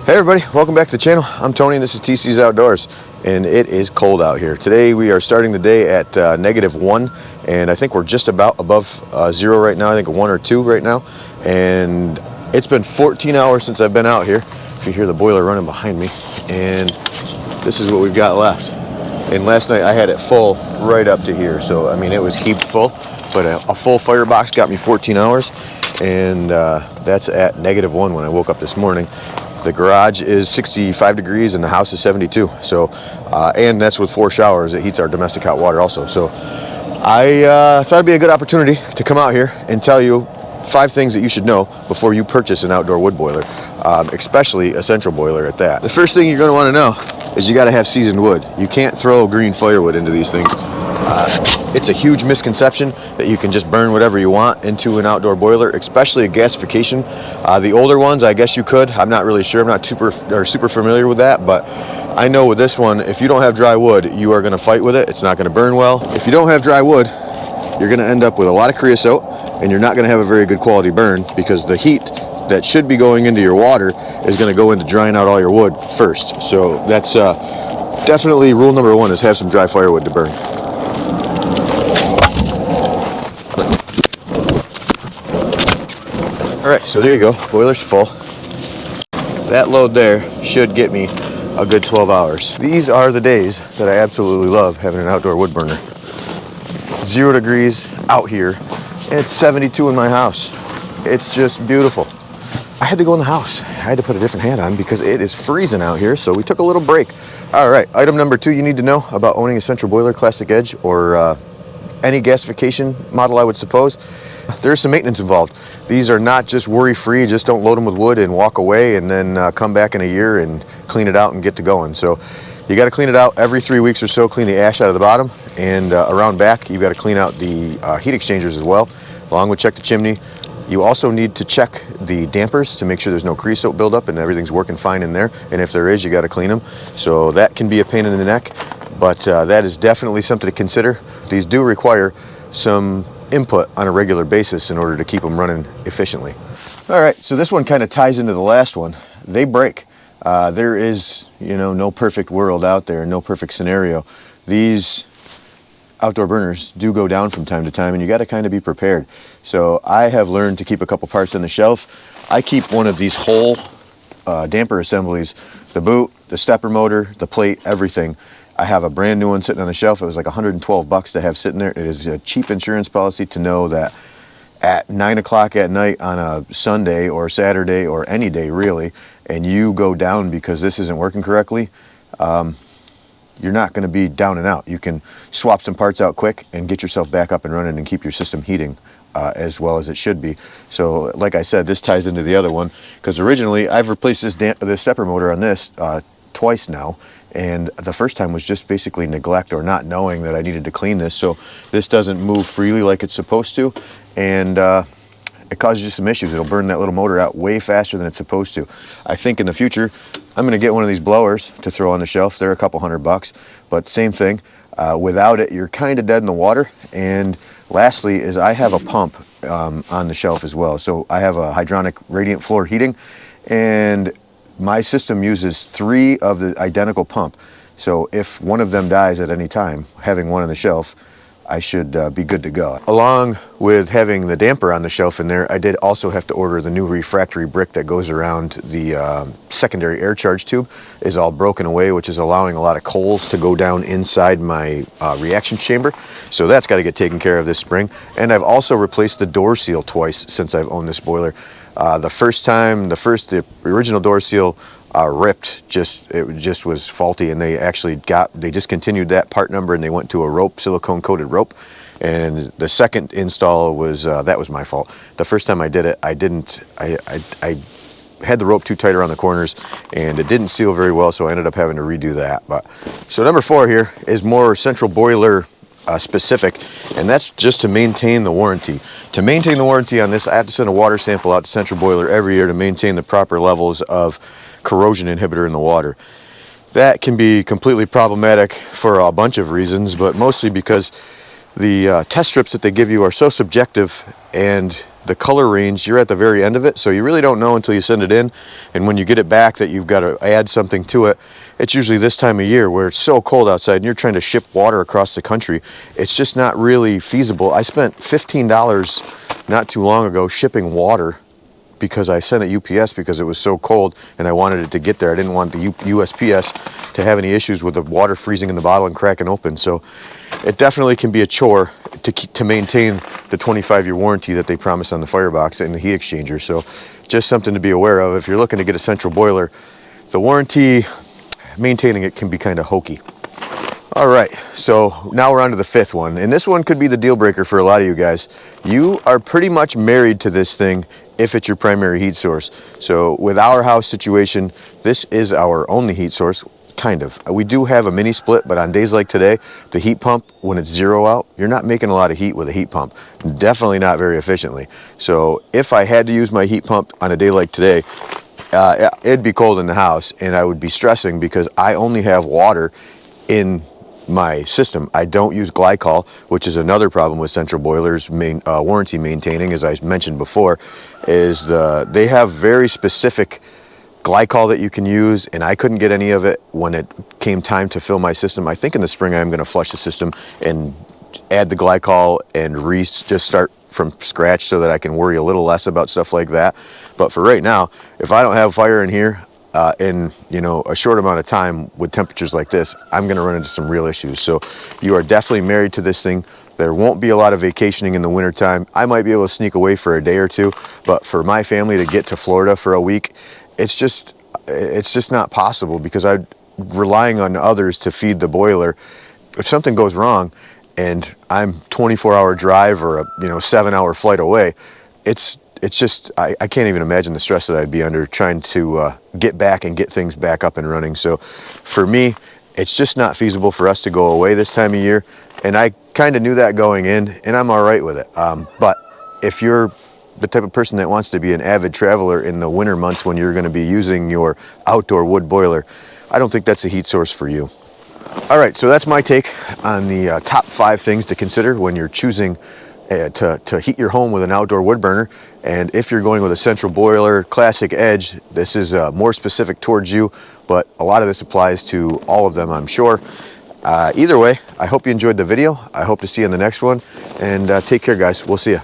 Hey everybody, welcome back to the channel. I'm Tony and this is TC's Outdoors, and it is cold out here. Today we are starting the day at -1, and I think we're just about above 0 right now. I think 1 or 2 right now, and it's been 14 hours since I've been out here. You hear the boiler running behind me, and this is what we've got left. And last night I had it full right up to here, so I mean it was heaped full, but a full firebox got me 14 hours, and that's at -1 when I woke up this morning. The garage is 65 degrees and the house is 72. So, and that's with 4 showers. It heats our domestic hot water also. So I thought it'd be a good opportunity to come out here and tell you 5 things that you should know before you purchase an outdoor wood boiler, especially a central boiler at that. The first thing you're going to want to know is you got to have seasoned wood. You can't throw green firewood into these things. It's a huge misconception that you can just burn whatever you want into an outdoor boiler, especially a gasification. The older ones, I guess you could. I'm not really sure. I'm not super familiar with that, but I know with this one, if you don't have dry wood, you are going to fight with it. It's not going to burn well. If you don't have dry wood, you're going to end up with a lot of creosote, and you're not going to have a very good quality burn because the heat that should be going into your water is going to go into drying out all your wood first. So that's definitely rule number 1, is have some dry firewood to burn. Alright, so there you go, boiler's full. That load there should get me a good 12 hours. These are the days that I absolutely love having an outdoor wood burner. 0 degrees out here, and it's 72 in my house. It's just beautiful. I had to go in the house. I had to put a different hat on because it is freezing out here, so we took a little break. Alright, item number 2 you need to know about owning a central boiler, classic edge, or any gasification model, I would suppose. There's some maintenance involved. These are not just worry-free, just don't load them with wood and walk away and then come back in a year and clean it out and get to going. So you got to clean it out every 3 weeks or so, clean the ash out of the bottom, and around back you've got to clean out the heat exchangers as well, along with check the chimney. You also need to check the dampers to make sure there's no creosote buildup and everything's working fine in there, and if there is, you got to clean them. So that can be a pain in the neck, but that is definitely something to consider. These do require some input on a regular basis in order to keep them running efficiently. All right, so this one kind of ties into the last one. They break. There is, no perfect world out there, no perfect scenario. These outdoor burners do go down from time to time, and you got to kind of be prepared. So I have learned to keep a couple parts on the shelf. I keep one of these whole damper assemblies, the boot, the stepper motor, the plate, everything. I have a brand new one sitting on the shelf. It was like $112 to have sitting there. It is a cheap insurance policy to know that at 9 o'clock at night on a Sunday or Saturday or any day really, and you go down because this isn't working correctly, you're not going to be down and out. You can swap some parts out quick and get yourself back up and running and keep your system heating as well as it should be. So like I said, this ties into the other one because originally I've replaced this stepper motor on this twice now. And the first time was just basically neglect or not knowing that I needed to clean this. So this doesn't move freely like it's supposed to. And it causes you some issues. It'll burn that little motor out way faster than it's supposed to. I think in the future, I'm going to get one of these blowers to throw on the shelf. They're a couple $100, but same thing. Without it, you're kind of dead in the water. And lastly is I have a pump on the shelf as well. So I have a hydronic radiant floor heating, and my system uses 3 of the identical pump. So if one of them dies at any time, having one on the shelf, I should be good to go. Along with having the damper on the shelf in there, I did also have to order the new refractory brick that goes around the secondary air charge tube. Is all broken away, which is allowing a lot of coals to go down inside my reaction chamber. So that's got to get taken care of this spring. And I've also replaced the door seal twice since I've owned this boiler. The original door seal ripped, it just was faulty, and they discontinued that part number and they went to a rope, silicone coated rope. And the second install was that was my fault. The first time I did it, I had the rope too tight around the corners and it didn't seal very well, so I ended up having to redo that. So number 4 here is more central boiler specific, and that's just to maintain the warranty. To maintain the warranty on this, I have to send a water sample out to central boiler every year to maintain the proper levels of corrosion inhibitor in the water. That can be completely problematic for a bunch of reasons, but mostly because the test strips that they give you are so subjective, and the color range, you're at the very end of it, so you really don't know until you send it in. And when you get it back that you've got to add something to it, it's usually this time of year where it's so cold outside and you're trying to ship water across the country. It's just not really feasible. I spent $15 not too long ago shipping water because I sent it UPS because it was so cold and I wanted it to get there. I didn't want the USPS to have any issues with the water freezing in the bottle and cracking open. So it definitely can be a chore to maintain the 25-year warranty that they promise on the firebox and the heat exchanger. So just something to be aware of. If you're looking to get a central boiler, the warranty, maintaining it can be kind of hokey. All right, so now we're on to the fifth one, and this one could be the deal breaker for a lot of you guys. You are pretty much married to this thing if it's your primary heat source. So with our house situation, this is our only heat source, kind of. We do have a mini split, but on days like today, the heat pump, when it's 0 out, you're not making a lot of heat with a heat pump. Definitely not very efficiently. So if I had to use my heat pump on a day like today, it'd be cold in the house and I would be stressing because I only have water in my system. I don't use glycol, which is another problem with central boilers warranty maintaining, as I mentioned before, is they have very specific glycol that you can use, and I couldn't get any of it when it came time to fill my system. I think in the spring I'm going to flush the system and add the glycol and just start from scratch so that I can worry a little less about stuff like that. But for right now, if I don't have fire in here in a short amount of time with temperatures like this, I'm going to run into some real issues. So you are definitely married to this thing. There won't be a lot of vacationing in the wintertime. I might be able to sneak away for a day or two, but for my family to get to Florida for a week, it's just not possible because I'm relying on others to feed the boiler. If something goes wrong and I'm 24-hour drive or a 7-hour flight away, it's just I can't even imagine the stress that I'd be under trying to get back and get things back up and running. So for me, it's just not feasible for us to go away this time of year, and I kind of knew that going in, and I'm all right with it. But if you're the type of person that wants to be an avid traveler in the winter months when you're going to be using your outdoor wood boiler, I don't think that's a heat source for you. All right, so that's my take on the top 5 things to consider when you're choosing to heat your home with an outdoor wood burner. And if you're going with a central boiler, classic edge, this is more specific towards you, but a lot of this applies to all of them, I'm sure. Either way, I hope you enjoyed the video. I hope to see you in the next one, and take care, guys. We'll see you.